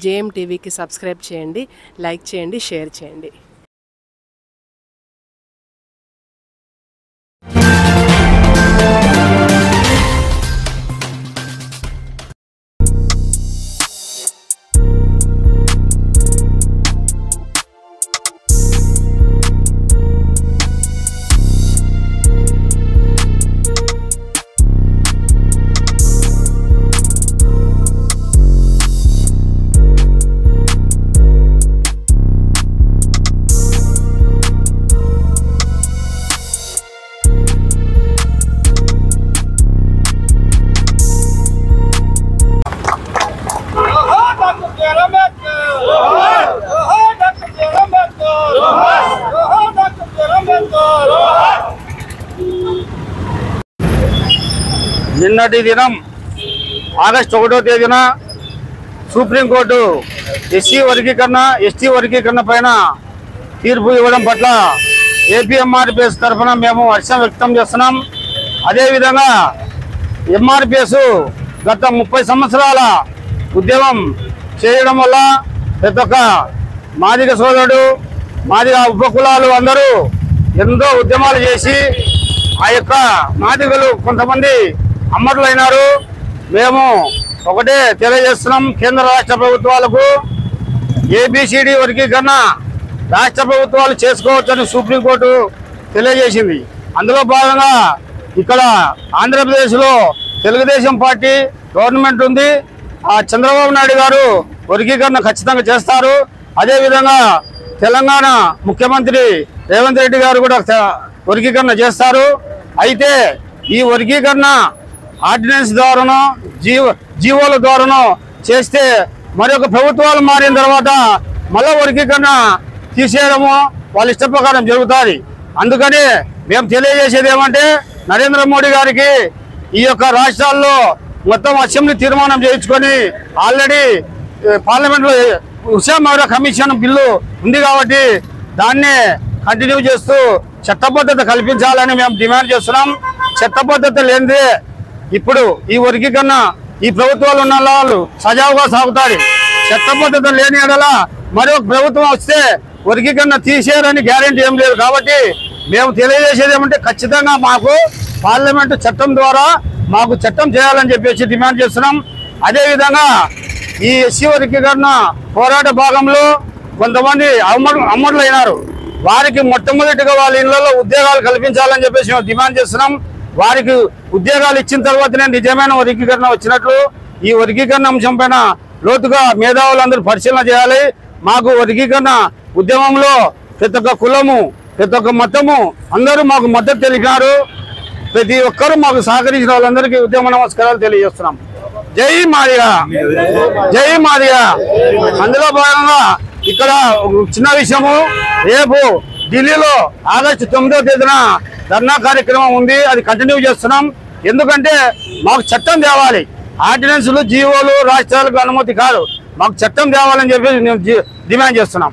JM టీవీకి subscribe చేయండి, like చేయండి, షేర్ చేయండి. నిన్నటి దినం ఆగస్టు 1వ తేదీన సుప్రీంకోర్టు ఎస్సీ వర్గీకరణ ఎస్టీ వర్గీకరణ పైన తీర్పు ఇవ్వడం పట్ల ఏపీఎంఆర్పీఎస్ తరఫున మేము హర్షం వ్యక్తం చేస్తున్నాం. అదేవిధంగా ఎంఆర్పీఎస్ గత 30 సంవత్సరాల ఉద్యమం చేయడం వల్ల ప్రతి ఒక్క మాదిగ సోదరుడు మాదిగ ఉపకులాలు అందరూ ఎంతో ఉద్యమాలు చేసి ఆ యొక్క మాదిగలు కొంతమంది అమరులైనారు. మేము ఒకటే తెలియజేస్తున్నాం, కేంద్ర రాష్ట్ర ప్రభుత్వాలకు ఏబిసిడి వర్గీకరణ రాష్ట్ర ప్రభుత్వాలు చేసుకోవచ్చని సుప్రీంకోర్టు తెలియజేసింది. అందులో భాగంగా ఇక్కడ ఆంధ్రప్రదేశ్లో తెలుగుదేశం పార్టీ గవర్నమెంట్ ఉంది. ఆ చంద్రబాబు నాయుడు గారు వర్గీకరణ ఖచ్చితంగా చేస్తారు. అదేవిధంగా తెలంగాణ ముఖ్యమంత్రి రేవంత్ రెడ్డి గారు కూడా వర్గీకరణ చేస్తారు. అయితే ఈ వర్గీకరణ ఆర్డినెన్స్ ద్వారానో జీవోల ద్వారానో చేస్తే మరొక ప్రభుత్వాలు మారిన తర్వాత మళ్ళా వర్గీకరణ తీసేయడము వాళ్ళ ఇష్ట ప్రకారం జరుగుతుంది. అందుకని మేము తెలియజేసేది ఏమంటే నరేంద్ర మోడీ గారికి ఈ యొక్క రాష్ట్రాల్లో మొత్తం అసెంబ్లీ తీర్మానం చేయించుకొని ఆల్రెడీ పార్లమెంట్లో ఉషా కమిషన్ బిల్లు ఉంది కాబట్టి దాన్ని కంటిన్యూ చేస్తూ చట్టబద్ధత కల్పించాలని మేము డిమాండ్ చేస్తున్నాం. చట్టబద్ధత లేనిదే ఇప్పుడు ఈ వర్గీకరణ ఈ ప్రభుత్వాలు ఉన్న వాళ్ళు సజావుగా సాగుతారు. చట్టబద్ధత లేని ఎడల మరొక ప్రభుత్వం వస్తే వర్గీకరణ తీసేయాలని గ్యారెంటీ ఏం లేదు. కాబట్టి మేము తెలియజేసేది ఏమంటే ఖచ్చితంగా మాకు పార్లమెంటు చట్టం ద్వారా మాకు చట్టం చేయాలని చెప్పేసి డిమాండ్ చేస్తున్నాం. అదేవిధంగా ఈ ఎస్సీ వర్గీకరణ పోరాట భాగంలో కొంతమంది అమరులైనారు. వారికి మొట్టమొదటిగా వాళ్ళ ఇళ్లలో ఉద్యోగాలు కల్పించాలని చెప్పేసి మేము డిమాండ్ చేస్తున్నాం. వారికి ఉద్యోగాలు ఇచ్చిన తర్వాతనే నిజమైన వర్గీకరణ వచ్చినట్లు. ఈ వర్గీకరణ అంశం పైన లోతుగా మేధావులందరూ పరిశీలన చేయాలి. మాకు వర్గీకరణ ఉద్యమంలో ప్రతి ఒక్క కులము ప్రతి ఒక్క మతము అందరూ మాకు మద్దతు తెలిపినారు. ప్రతి ఒక్కరూ మాకు సహకరించిన వాళ్ళందరికీ ఉద్యమ నమస్కారాలు తెలియజేస్తున్నాం. జై మాదిగా, జై మాదిగా. అందులో భాగంగా ఇక్కడ చిన్న విషయము, రేపు ఢిల్లీలో ఆగస్టు 9వ తేదీన ధర్నా కార్యక్రమం ఉంది. అది కంటిన్యూ చేస్తున్నాం. ఎందుకంటే మాకు చట్టం తేవాలి. ఆర్డినెన్స్లు జీవోలు రాష్ట్రాలకు అనుమతి కాదు, మాకు చట్టం తేవాలని చెప్పి మేము డిమాండ్ చేస్తున్నాం.